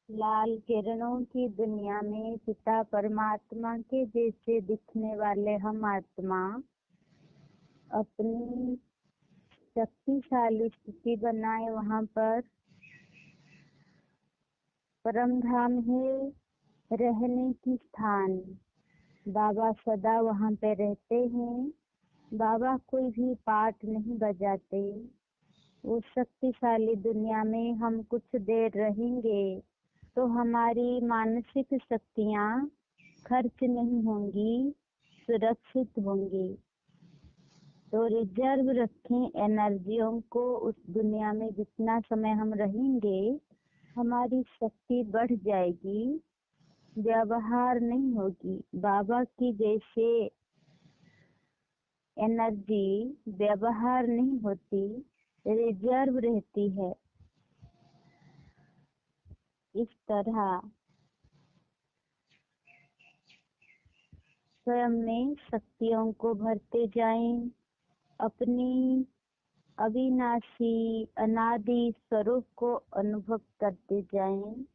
लाल किरणों की दुनिया में पिता परमात्मा के जैसे दिखने वाले हम आत्मा अपनी शक्तिशाली स्थिति बनाए वहां पर परम धाम है रहने की स्थान। बाबा सदा वहां पे रहते हैं। बाबा कोई भी पाठ नहीं बजाते। उस शक्तिशाली दुनिया में हम कुछ देर रहेंगे तो हमारी मानसिक शक्तियाँ खर्च नहीं होंगी, सुरक्षित होंगी। तो रिजर्व रखें एनर्जियों को। उस दुनिया में जितना समय हम रहेंगे हमारी शक्ति बढ़ जाएगी, व्यवहार नहीं होगी। बाबा की जैसे एनर्जी व्यवहार नहीं होती, रिजर्व रहती है। इस तरह स्वयं में शक्तियों को भरते जाएं, अपनी अविनाशी अनादि स्वरूप को अनुभव करते जाएं।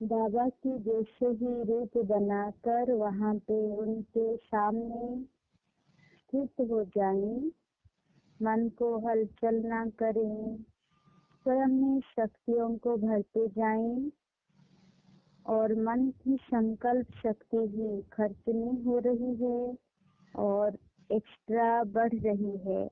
बाबा की जैसे ही रूप बनाकर वहां पे उनके सामने स्थित हो जाएं। मन को हलचल ना करें, स्वयं में शक्तियों को भरते जाएं और मन की संकल्प शक्ति भी खर्च नहीं हो रही है और एक्स्ट्रा बढ़ रही है।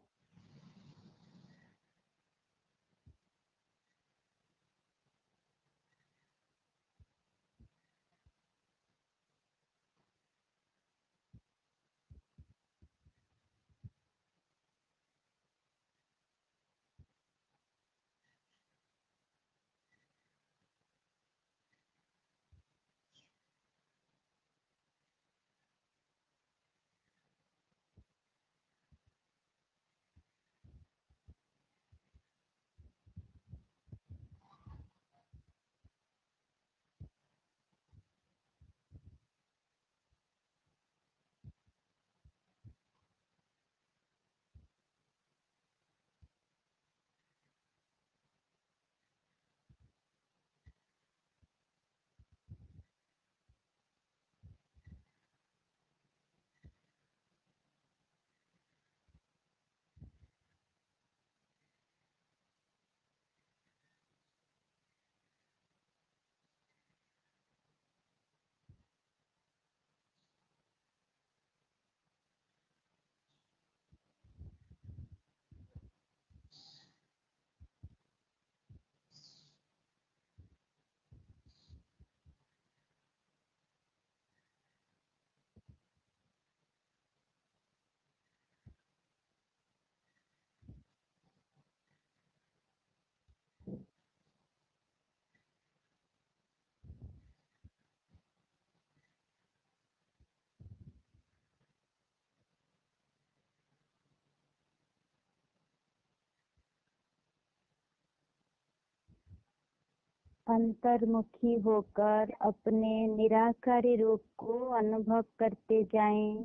अंतर्मुखी होकर अपने निराकारी रूप को अनुभव करते जाएं।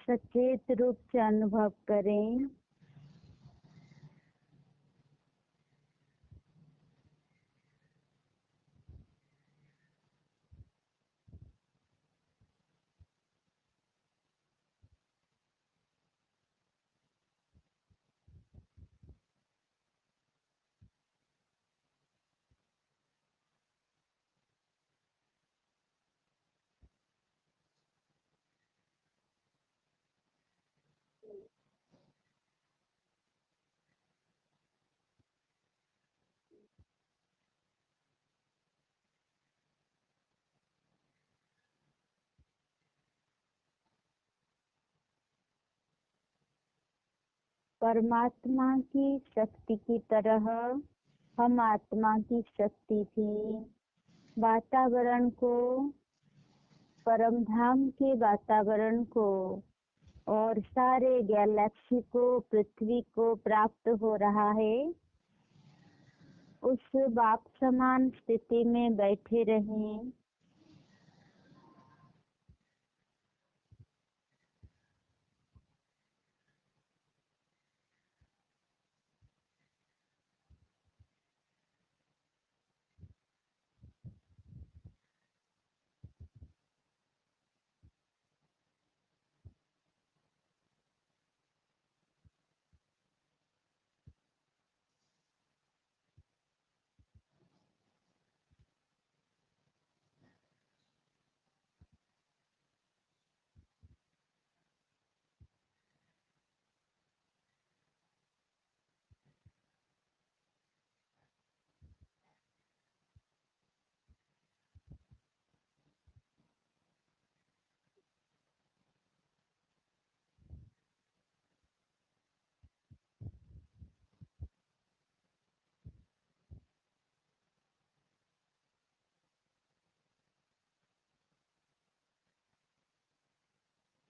सचेत रूप से अनुभव करें। परमात्मा की शक्ति की तरह हम आत्मा की शक्ति भी वातावरण को, परमधाम के वातावरण को और सारे गैलेक्सी को, पृथ्वी को प्राप्त हो रहा है। उस बाप समान स्थिति में बैठे रहें।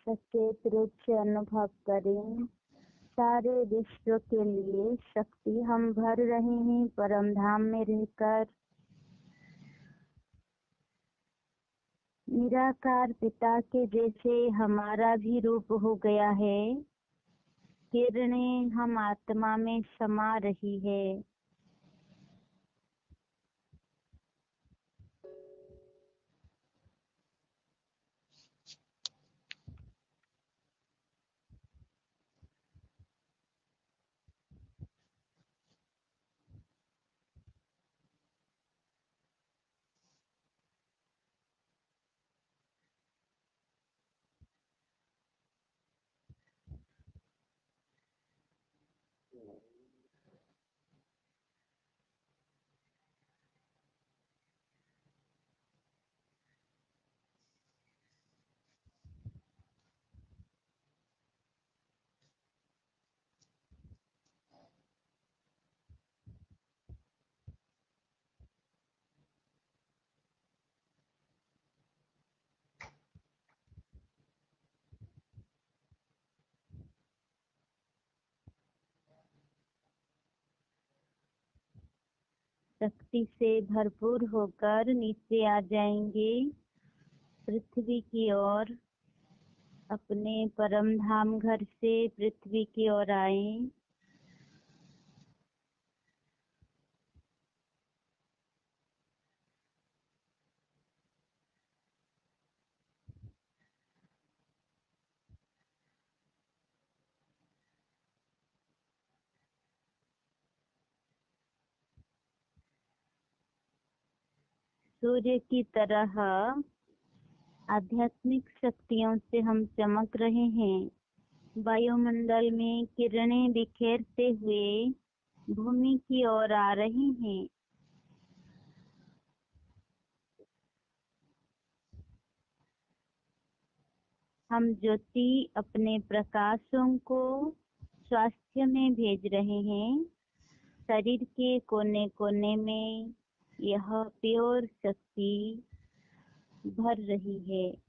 सचेत रूप से अनुभव करें। सारे विश्व के लिए शक्ति हम भर रहे हैं परमधाम में रहकर। निराकार पिता के जैसे हमारा भी रूप हो गया है। किरणें हम आत्मा में समा रही है। शक्ति से भरपूर होकर नीचे आ जाएंगे पृथ्वी की ओर। अपने परम धाम घर से पृथ्वी की ओर आए। सूर्य की तरह आध्यात्मिक शक्तियों से हम चमक रहे हैं। वायुमंडल में किरणें बिखेरते हुए भूमि की ओर आ रही हैं। हम ज्योति अपने प्रकाशों को स्वास्थ्य में भेज रहे हैं। शरीर के कोने कोने में यह प्योर शक्ति भर रही है।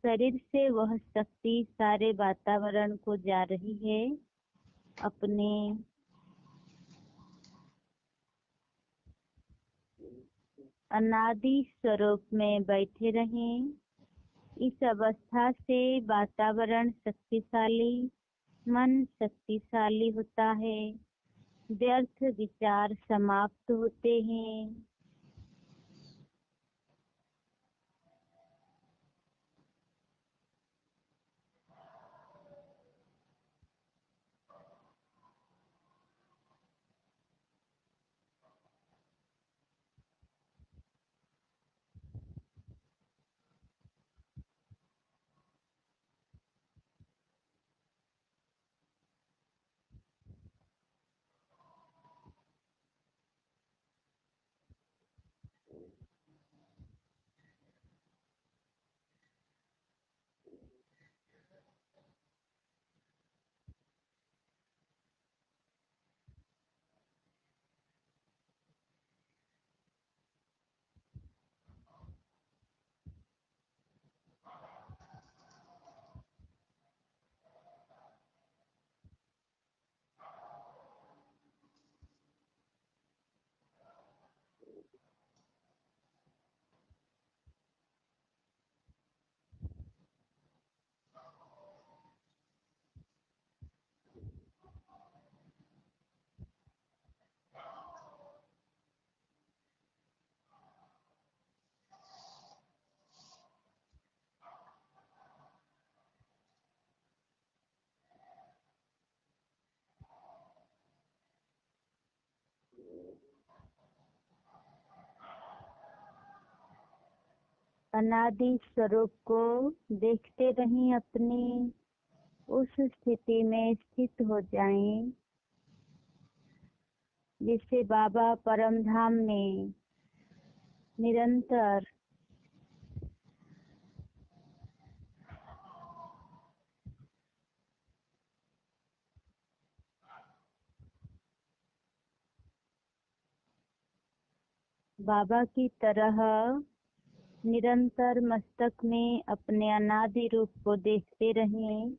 शरीर से वह शक्ति सारे वातावरण को जा रही है। अपने अनादि स्वरूप में बैठे रहें। इस अवस्था से वातावरण शक्तिशाली, मन शक्तिशाली होता है। व्यर्थ विचार समाप्त होते हैं। अनादि स्वरूप को देखते रहें, अपनी उस स्थिति में स्थित हो जाएं जिससे बाबा परम धाम में निरंतर बाबा की तरह निरंतर मस्तक में अपने अनादि रूप को देखते रहें।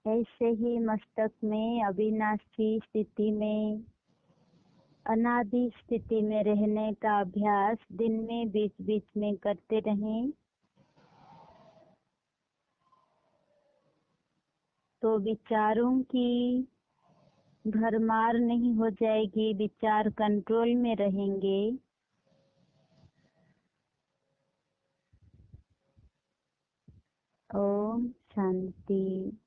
ऐसे ही मस्तक में अविनाशी स्थिति में अनादि स्थिति में रहने का अभ्यास दिन में बीच बीच में करते रहें तो विचारों की भरमार नहीं हो जाएगी, विचार कंट्रोल में रहेंगे। ओम शांति।